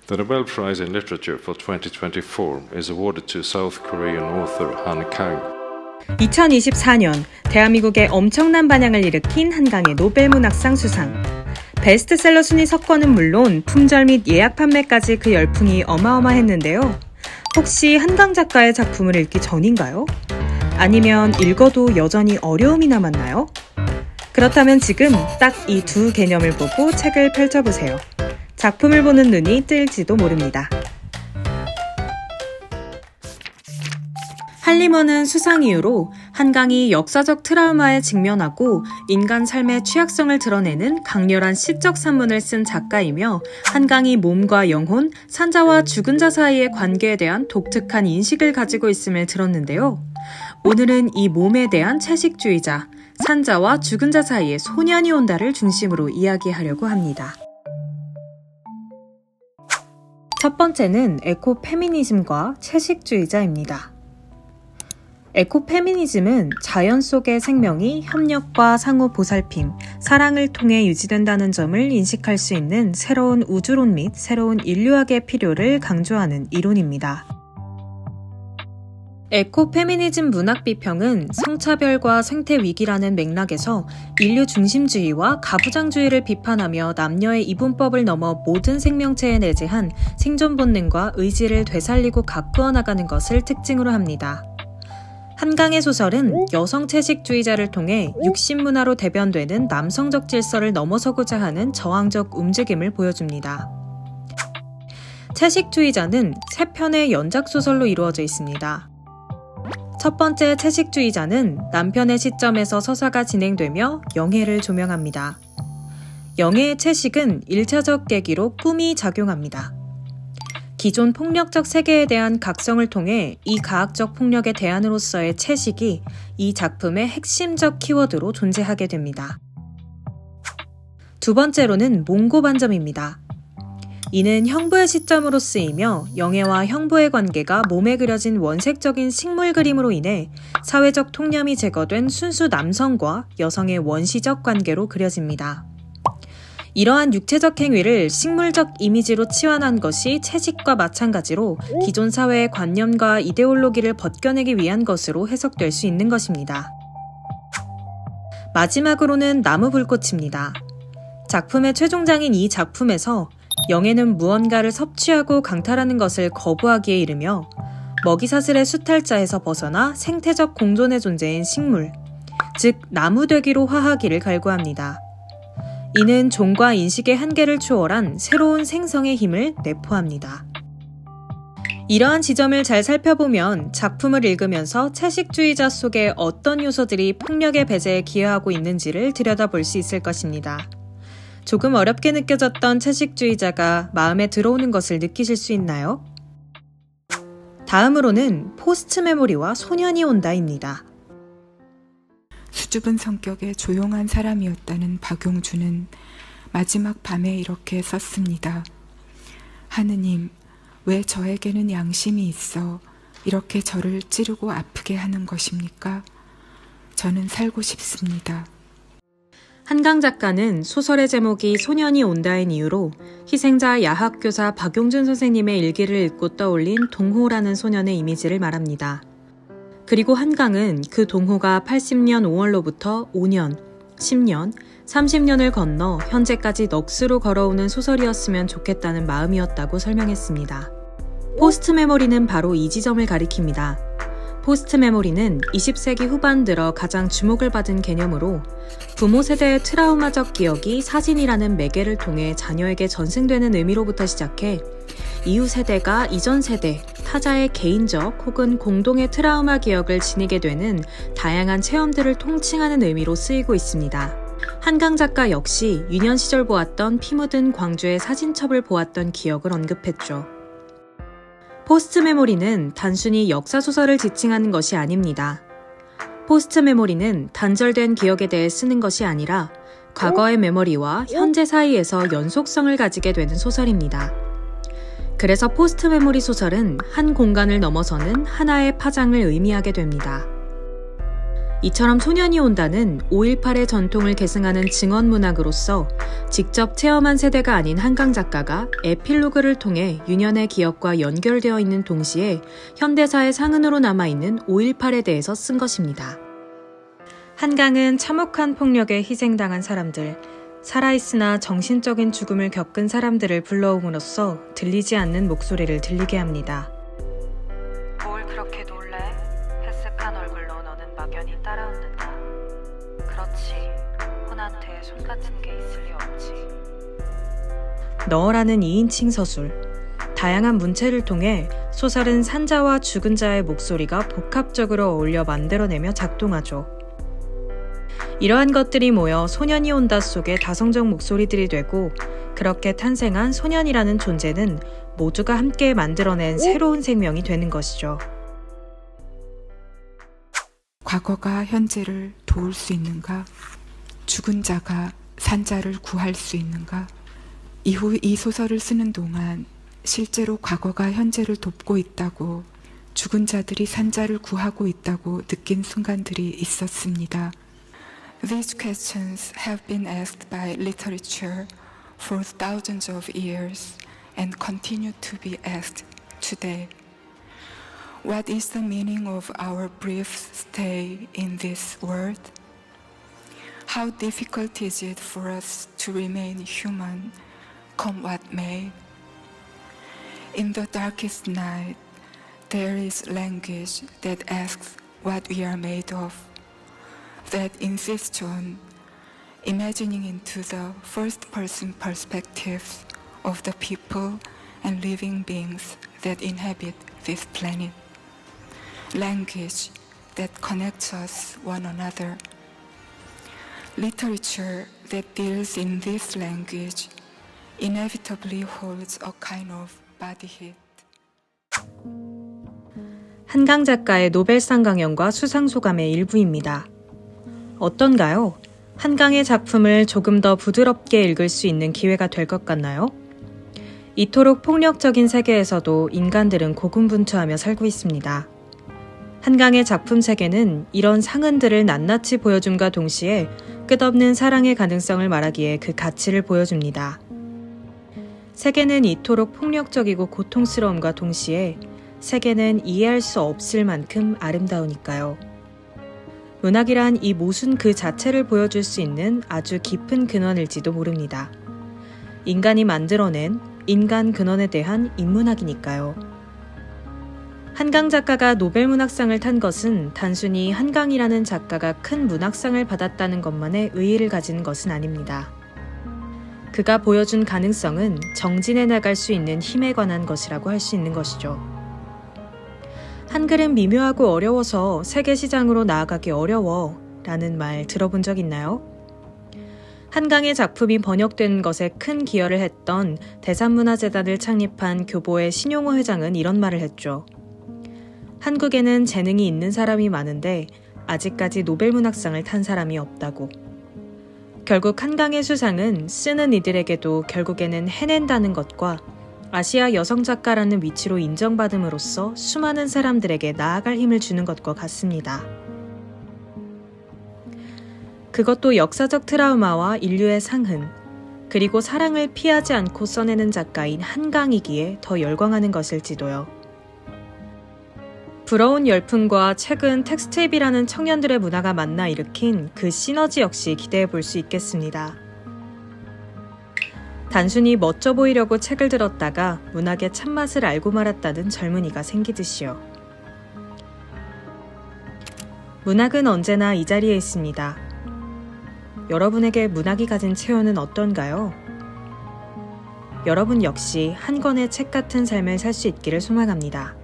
The Nobel Prize in Literature for 2024 is awarded to South Korean author Han Kang. 2024년 대한민국에 엄청난 반향을 일으킨 한강의 노벨문학상 수상. 베스트셀러 순위 석권은 물론 품절 및 예약 판매까지 그 열풍이 어마어마했는데요. 혹시 한강 작가의 작품을 읽기 전인가요? 아니면 읽어도 여전히 어려움이 남았나요? 그렇다면 지금 딱 이 두 개념을 보고 책을 펼쳐보세요. 작품을 보는 눈이 뜨일지도 모릅니다. 한림원은 수상 이후로 한강이 역사적 트라우마에 직면하고 인간 삶의 취약성을 드러내는 강렬한 시적 산문을 쓴 작가이며 한강이 몸과 영혼, 산자와 죽은 자 사이의 관계에 대한 독특한 인식을 가지고 있음을 들었는데요. 오늘은 이 몸에 대한 채식주의자, 산자와 죽은 자 사이에 소년이 온다를 중심으로 이야기하려고 합니다. 첫 번째는 에코페미니즘과 채식주의자입니다. 에코페미니즘은 자연 속의 생명이 협력과 상호 보살핌, 사랑을 통해 유지된다는 점을 인식할 수 있는 새로운 우주론 및 새로운 인류학의 필요를 강조하는 이론입니다. 에코페미니즘 문학 비평은 성차별과 생태위기라는 맥락에서 인류 중심주의와 가부장주의를 비판하며 남녀의 이분법을 넘어 모든 생명체에 내재한 생존 본능과 의지를 되살리고 가꾸어 나가는 것을 특징으로 합니다. 한강의 소설은 여성 채식주의자를 통해 육신문화로 대변되는 남성적 질서를 넘어서고자 하는 저항적 움직임을 보여줍니다. 채식주의자는 3편의 연작소설로 이루어져 있습니다. 첫 번째 채식주의자는 남편의 시점에서 서사가 진행되며 영해를 조명합니다. 영해의 채식은 1차적 계기로 꿈이 작용합니다. 기존 폭력적 세계에 대한 각성을 통해 이 가학적 폭력의 대안으로서의 채식이 이 작품의 핵심적 키워드로 존재하게 됩니다. 두 번째로는 몽고반점입니다. 이는 형부의 시점으로 쓰이며 영해와 형부의 관계가 몸에 그려진 원색적인 식물 그림으로 인해 사회적 통념이 제거된 순수 남성과 여성의 원시적 관계로 그려집니다. 이러한 육체적 행위를 식물적 이미지로 치환한 것이 채식과 마찬가지로 기존 사회의 관념과 이데올로기를 벗겨내기 위한 것으로 해석될 수 있는 것입니다. 마지막으로는 나무불꽃입니다. 작품의 최종장인 이 작품에서 영해는 무언가를 섭취하고 강탈하는 것을 거부하기에 이르며 먹이사슬의 수탈자에서 벗어나 생태적 공존의 존재인 식물, 즉 나무 되기로 화하기를 갈구합니다. 이는 종과 인식의 한계를 초월한 새로운 생성의 힘을 내포합니다. 이러한 지점을 잘 살펴보면 작품을 읽으면서 채식주의자 속에 어떤 요소들이 폭력의 배제에 기여하고 있는지를 들여다볼 수 있을 것입니다. 조금 어렵게 느껴졌던 채식주의자가 마음에 들어오는 것을 느끼실 수 있나요? 다음으로는 포스트 메모리와 소년이 온다입니다. 수줍은 성격의 조용한 사람이었다는 박용준은 마지막 밤에 이렇게 썼습니다. 하느님, 왜 저에게는 양심이 있어 이렇게 저를 찌르고 아프게 하는 것입니까? 저는 살고 싶습니다. 한강 작가는 소설의 제목이 소년이 온다인 이유로 희생자 야학교사 박용준 선생님의 일기를 읽고 떠올린 동호라는 소년의 이미지를 말합니다. 그리고 한강은 그 동호가 80년 5월로부터 5년, 10년, 30년을 건너 현재까지 넋으로 걸어오는 소설이었으면 좋겠다는 마음이었다고 설명했습니다. 포스트 메모리는 바로 이 지점을 가리킵니다. 포스트 메모리는 20세기 후반 들어 가장 주목을 받은 개념으로 부모 세대의 트라우마적 기억이 사진이라는 매개를 통해 자녀에게 전승되는 의미로부터 시작해 이후 세대가 이전 세대, 타자의 개인적 혹은 공동의 트라우마 기억을 지니게 되는 다양한 체험들을 통칭하는 의미로 쓰이고 있습니다. 한강 작가 역시 유년 시절 보았던 피 묻은 광주의 사진첩을 보았던 기억을 언급했죠. 포스트 메모리는 단순히 역사소설을 지칭하는 것이 아닙니다. 포스트 메모리는 단절된 기억에 대해 쓰는 것이 아니라 과거의 메모리와 현재 사이에서 연속성을 가지게 되는 소설입니다. 그래서 포스트 메모리 소설은 한 공간을 넘어서는 하나의 파장을 의미하게 됩니다. 이처럼 소년이 온다는 5.18의 전통을 계승하는 증언문학으로서 직접 체험한 세대가 아닌 한강 작가가 에필로그를 통해 유년의 기억과 연결되어 있는 동시에 현대사의 상흔으로 남아있는 5.18에 대해서 쓴 것입니다. 한강은 참혹한 폭력에 희생당한 사람들, 살아있으나 정신적인 죽음을 겪은 사람들을 불러옴으로써 들리지 않는 목소리를 들리게 합니다. 뭘 그렇게 놀래? 헬쓱한 얼굴로 너는 막연히 따라웃는다. 그렇지, 혼한테 손 같은 게 있을 리 없지. 너라는 2인칭 서술. 다양한 문체를 통해 소설은 산자와 죽은 자의 목소리가 복합적으로 어울려 만들어내며 작동하죠. 이러한 것들이 모여 소년이 온다 속의 다성적 목소리들이 되고 그렇게 탄생한 소년이라는 존재는 모두가 함께 만들어낸 새로운 생명이 되는 것이죠. 과거가 현재를 도울 수 있는가? 죽은 자가 산자를 구할 수 있는가? 이후 이 소설을 쓰는 동안 실제로 과거가 현재를 돕고 있다고, 죽은 자들이 산자를 구하고 있다고 느낀 순간들이 있었습니다. These questions have been asked by literature for thousands of years and continue to be asked today. What is the meaning of our brief stay in this world? How difficult is it for us to remain human, come what may? In the darkest night, there is language that asks what we are made of, that insists on imagining into the first-person perspectives of the people and living beings that inhabit this planet. Language that connects us one another. Literature that deals in this language inevitably holds a kind of body hit. 한강 작가의 노벨상 강연과 수상 소감의 일부입니다. 어떤가요? 한강의 작품을 조금 더 부드럽게 읽을 수 있는 기회가 될 것 같나요? 이토록 폭력적인 세계에서도 인간들은 고군분투하며 살고 있습니다. 한강의 작품 세계는 이런 상흔들을 낱낱이 보여줌과 동시에 끝없는 사랑의 가능성을 말하기에 그 가치를 보여줍니다. 세계는 이토록 폭력적이고 고통스러움과 동시에 세계는 이해할 수 없을 만큼 아름다우니까요. 문학이란 이 모순 그 자체를 보여줄 수 있는 아주 깊은 근원일지도 모릅니다. 인간이 만들어낸 인간 근원에 대한 인문학이니까요. 한강 작가가 노벨문학상을 탄 것은 단순히 한강이라는 작가가 큰 문학상을 받았다는 것만의 의의를 가지는 것은 아닙니다. 그가 보여준 가능성은 정진해 나갈 수 있는 힘에 관한 것이라고 할 수 있는 것이죠. 한글은 미묘하고 어려워서 세계 시장으로 나아가기 어려워 라는 말 들어본 적 있나요? 한강의 작품이 번역된 것에 큰 기여를 했던 대산문화재단을 창립한 교보의 신용호 회장은 이런 말을 했죠. 한국에는 재능이 있는 사람이 많은데 아직까지 노벨문학상을 탄 사람이 없다고. 결국 한강의 수상은 쓰는 이들에게도 결국에는 해낸다는 것과 아시아 여성 작가라는 위치로 인정받음으로써 수많은 사람들에게 나아갈 힘을 주는 것과 같습니다. 그것도 역사적 트라우마와 인류의 상흔, 그리고 사랑을 피하지 않고 써내는 작가인 한강이기에 더 열광하는 것일지도요. 부러운 열풍과 최근 텍스트앱이라는 청년들의 문화가 만나 일으킨 그 시너지 역시 기대해 볼 수 있겠습니다. 단순히 멋져 보이려고 책을 들었다가 문학의 참맛을 알고 말았다는 젊은이가 생기듯이요. 문학은 언제나 이 자리에 있습니다. 여러분에게 문학이 가진 체온은 어떤가요? 여러분 역시 한 권의 책 같은 삶을 살 수 있기를 소망합니다.